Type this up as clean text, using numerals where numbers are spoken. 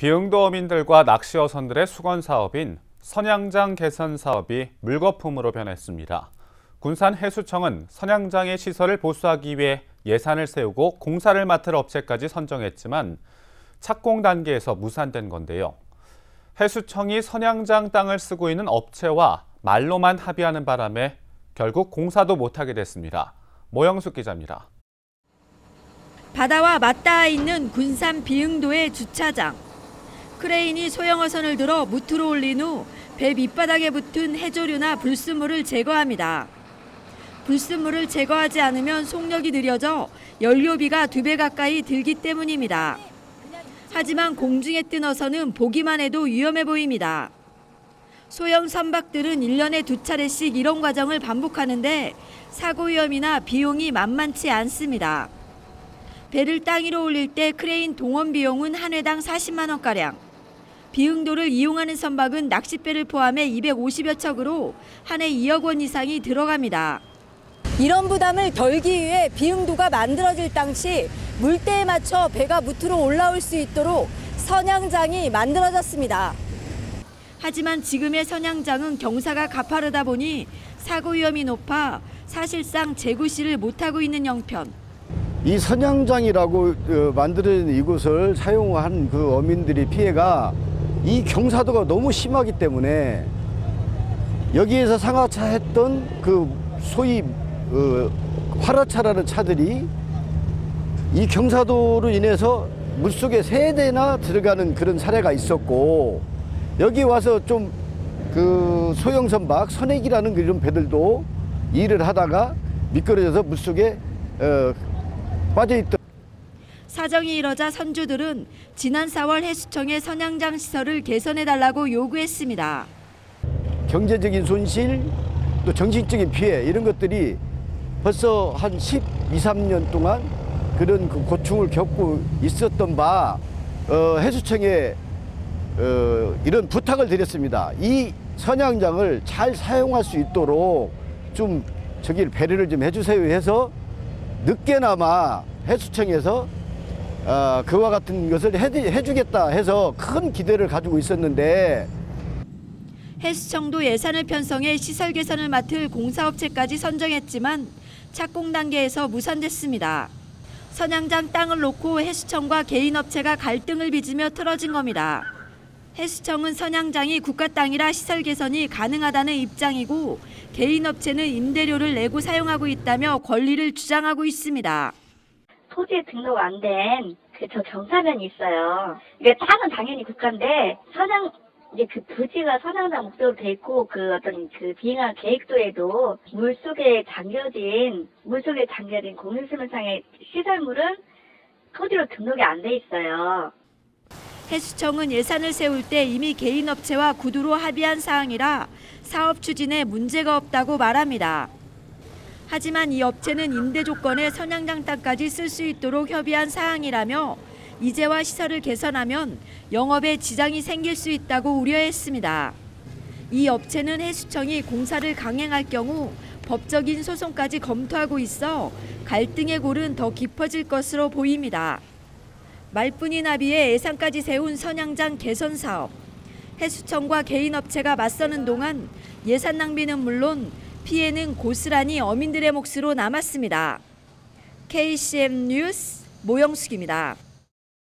비응도 어민들과 낚시어선들의 수건 사업인 선양장 개선 사업이 물거품으로 변했습니다. 군산해수청은 선양장의 시설을 보수하기 위해 예산을 세우고 공사를 맡을 업체까지 선정했지만 착공 단계에서 무산된 건데요. 해수청이 선양장 땅을 쓰고 있는 업체와 말로만 합의하는 바람에 결국 공사도 못하게 됐습니다. 모영숙 기자입니다. 바다와 맞닿아 있는 군산 비응도의 주차장. 크레인이 소형어선을 들어 무트로 올린 후 배 밑바닥에 붙은 해조류나 불순물을 제거합니다. 불순물을 제거하지 않으면 속력이 느려져 연료비가 2배 가까이 들기 때문입니다. 하지만 공중에 뜬 어선은 보기만 해도 위험해 보입니다. 소형 선박들은 1년에 2차례씩 이런 과정을 반복하는데 사고 위험이나 비용이 만만치 않습니다. 배를 땅 위로 올릴 때 크레인 동원 비용은 한 회당 40만 원가량. 비응도를 이용하는 선박은 낚싯배를 포함해 250여 척으로 한 해 2억 원 이상이 들어갑니다. 이런 부담을 덜기 위해 비응도가 만들어질 당시 물때에 맞춰 배가 무트로 올라올 수 있도록 선양장이 만들어졌습니다. 하지만 지금의 선양장은 경사가 가파르다 보니 사고 위험이 높아 사실상 재구시를 못하고 있는 형편. 이 선양장이라고 만들어진 이곳을 사용한 그 어민들의 피해가 이 경사도가 너무 심하기 때문에 여기에서 상하차 했던 그 소위 화라차라는 차들이 이 경사도로 인해서 물속에 3대나 들어가는 그런 사례가 있었고, 여기 와서 좀 그 소형 선박 선액이라는 그런 배들도 일을 하다가 미끄러져서 물속에 빠져있던. 사정이 이러자 선주들은 지난 4월 해수청에 선양장 시설을 개선해달라고 요구했습니다. 경제적인 손실, 또 정신적인 피해 이런 것들이 벌써 한 12, 13년 동안 그런 그 고충을 겪고 있었던 바 해수청에 이런 부탁을 드렸습니다. 이 선양장을 잘 사용할 수 있도록 좀 배려를 좀 해주세요 해서 늦게나마 해수청에서 그와 같은 것을 해주겠다 해서 큰 기대를 가지고 있었는데, 해수청도 예산을 편성해 시설 개선을 맡을 공사업체까지 선정했지만 착공 단계에서 무산됐습니다. 선양장 땅을 놓고 해수청과 개인업체가 갈등을 빚으며 틀어진 겁니다. 해수청은 선양장이 국가 땅이라 시설 개선이 가능하다는 입장이고, 개인업체는 임대료를 내고 사용하고 있다며 권리를 주장하고 있습니다. 토지에 등록 안 된 저 경사면이 있어요. 이게 땅은 당연히 국가인데 이제 그 부지가 선양장 목적으로 돼 있고 그 어떤 그 비행한 계획도에도 물속에 잠겨진 공유수면상의 시설물은 토지로 등록이 안 돼 있어요. 해수청은 예산을 세울 때 이미 개인업체와 구두로 합의한 사항이라 사업 추진에 문제가 없다고 말합니다. 하지만 이 업체는 임대 조건에 선양장 땅까지 쓸 수 있도록 협의한 사항이라며 이제와 시설을 개선하면 영업에 지장이 생길 수 있다고 우려했습니다. 이 업체는 해수청이 공사를 강행할 경우 법적인 소송까지 검토하고 있어 갈등의 골은 더 깊어질 것으로 보입니다. 말뿐인 합의에 예산까지 세운 선양장 개선 사업. 해수청과 개인업체가 맞서는 동안 예산 낭비는 물론 피해는 고스란히 어민들의 몫으로 남았습니다. KCM 뉴스 모영숙입니다.